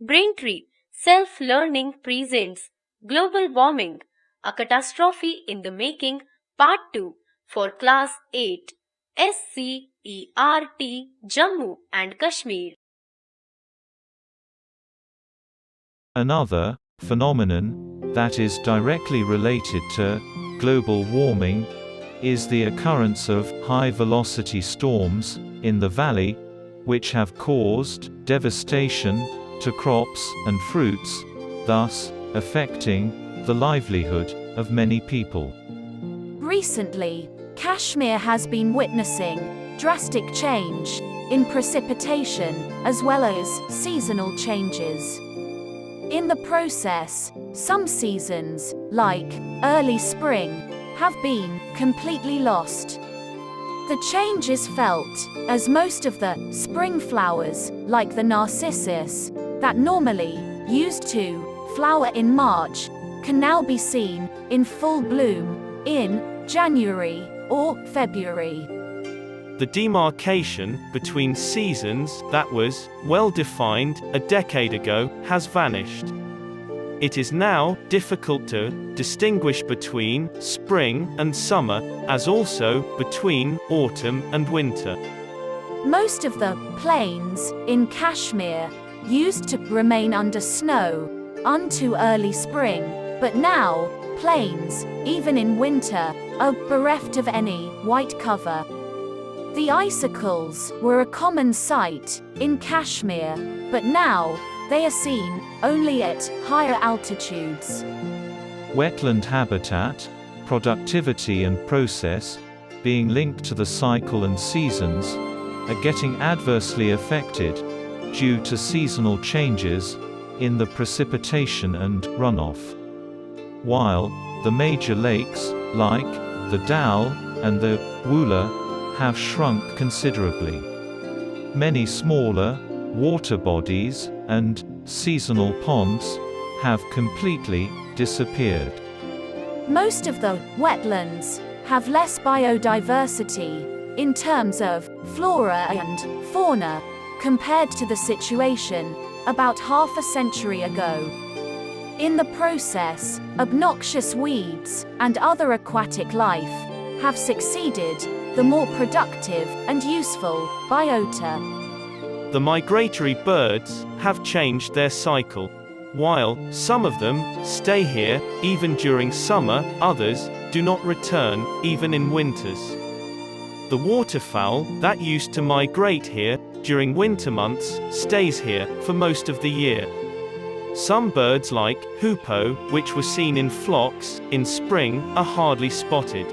Braintree, Self-Learning Presents Global Warming, A Catastrophe in the Making, Part 2 for Class 8, SCERT, Jammu and Kashmir. Another phenomenon that is directly related to global warming is the occurrence of high-velocity storms in the valley, which have caused devastation to crops and fruits, thus affecting the livelihood of many people. Recently, Kashmir has been witnessing drastic change in precipitation as well as seasonal changes. In the process, some seasons, like early spring, have been completely lost. The change is felt as most of the spring flowers, like the narcissus, that normally used to flower in March, can now be seen in full bloom in January or February. The demarcation between seasons that was well defined a decade ago has vanished. It is now difficult to distinguish between spring and summer, as also between autumn and winter. Most of the plains in Kashmir used to remain under snow unto early spring, but now plains, even in winter, are bereft of any white cover. The icicles were a common sight in Kashmir, but now they are seen only at higher altitudes. Wetland habitat, productivity and process, being linked to the cycle and seasons, are getting adversely affected due to seasonal changes in the precipitation and runoff. While the major lakes, like the Dal and the Woola, have shrunk considerably. Many smaller water bodies and seasonal ponds have completely disappeared. Most of the wetlands have less biodiversity in terms of flora and fauna compared to the situation about half a century ago. In the process, obnoxious weeds and other aquatic life have succeeded the more productive and useful biota. The migratory birds have changed their cycle. While some of them stay here even during summer, others do not return even in winters. The waterfowl that used to migrate here during winter months stays here for most of the year. Some birds like hoopoe, which were seen in flocks in spring, are hardly spotted.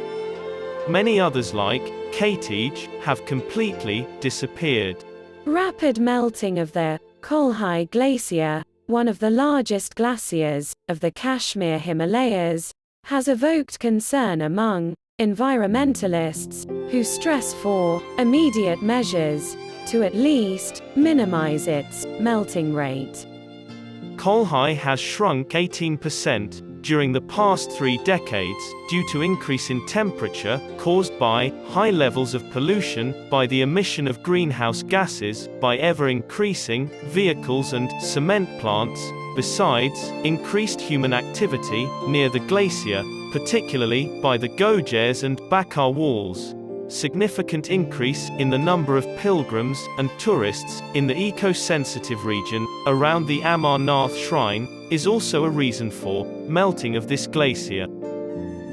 Many others like katege have completely disappeared. Rapid melting of the Kolhai Glacier, one of the largest glaciers of the Kashmir Himalayas, has evoked concern among environmentalists, who stress for immediate measures to at least minimize its melting rate. Kolhai has shrunk 18% during the past 3 decades due to increase in temperature caused by high levels of pollution by the emission of greenhouse gases by ever-increasing vehicles and cement plants, besides increased human activity near the glacier, particularly by the Gojers and Bakar walls. Significant increase in the number of pilgrims and tourists in the eco-sensitive region around the Amarnath shrine is also a reason for melting of this glacier.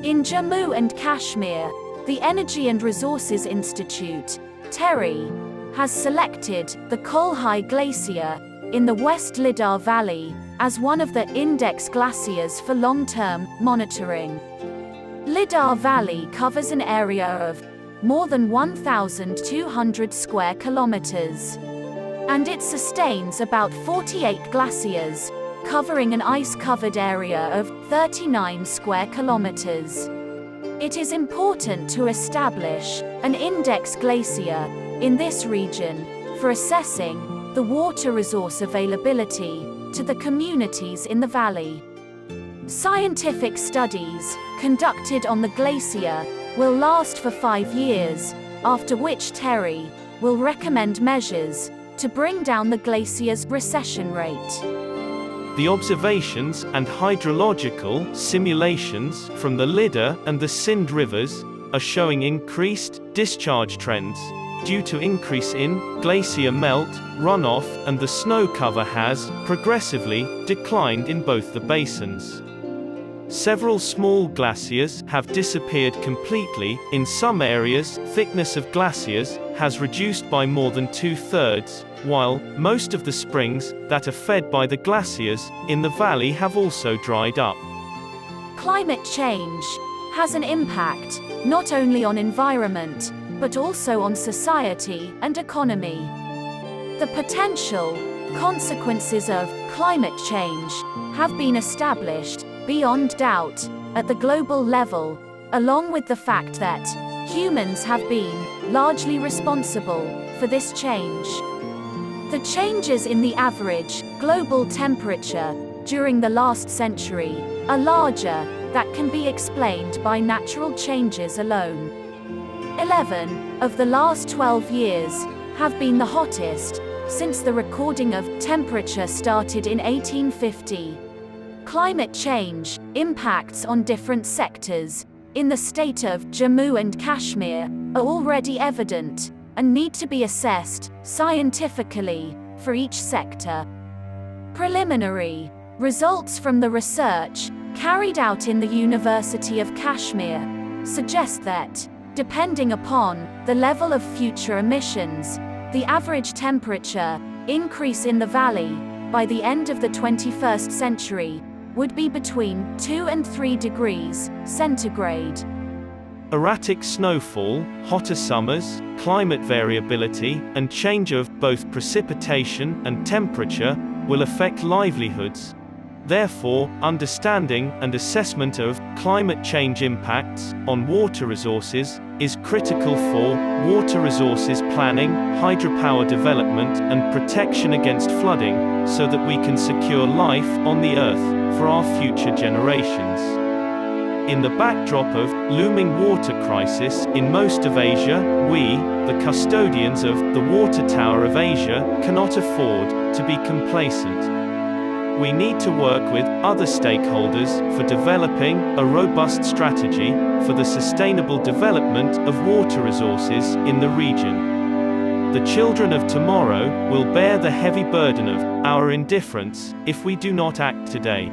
In Jammu and Kashmir, the Energy and Resources Institute, TERI, has selected the Kolhai Glacier in the West Lidar Valley as one of the index glaciers for long-term monitoring. Lidar Valley covers an area of more than 1,200 square kilometers, and it sustains about 48 glaciers, covering an ice-covered area of 39 square kilometers. It is important to establish an index glacier in this region for assessing the water resource availability to the communities in the valley. Scientific studies conducted on the glacier will last for 5 years, after which TERI will recommend measures to bring down the glacier's recession rate. The observations and hydrological simulations from the Lidar and the Sindh rivers are showing increased discharge trends due to increase in glacier melt, runoff, and the snow cover has progressively declined in both the basins. Several small glaciers have disappeared completely. In some areas, thickness of glaciers has reduced by more than 2/3, while most of the springs that are fed by the glaciers in the valley have also dried up. Climate change has an impact not only on environment, but also on society and economy. The potential consequences of climate change have been established beyond doubt at the global level, along with the fact that humans have been largely responsible for this change. The changes in the average global temperature during the last century are larger that can be explained by natural changes alone. 11 of the last 12 years have been the hottest since the recording of temperature started in 1850. Climate change impacts on different sectors in the state of Jammu and Kashmir are already evident and need to be assessed scientifically for each sector. Preliminary results from the research carried out in the University of Kashmir suggest that, depending upon the level of future emissions, the average temperature increase in the valley by the end of the 21st century would be between 2 and 3 degrees centigrade. Erratic snowfall, hotter summers, climate variability, and change of both precipitation and temperature will affect livelihoods. Therefore, understanding and assessment of climate change impacts on water resources is critical for water resources planning, hydropower development, and protection against flooding, so that we can secure life on the Earth for our future generations. In the backdrop of looming water crisis in most of Asia, we, the custodians of the water tower of Asia, cannot afford to be complacent. We need to work with other stakeholders for developing a robust strategy for the sustainable development of water resources in the region. The children of tomorrow will bear the heavy burden of our indifference if we do not act today.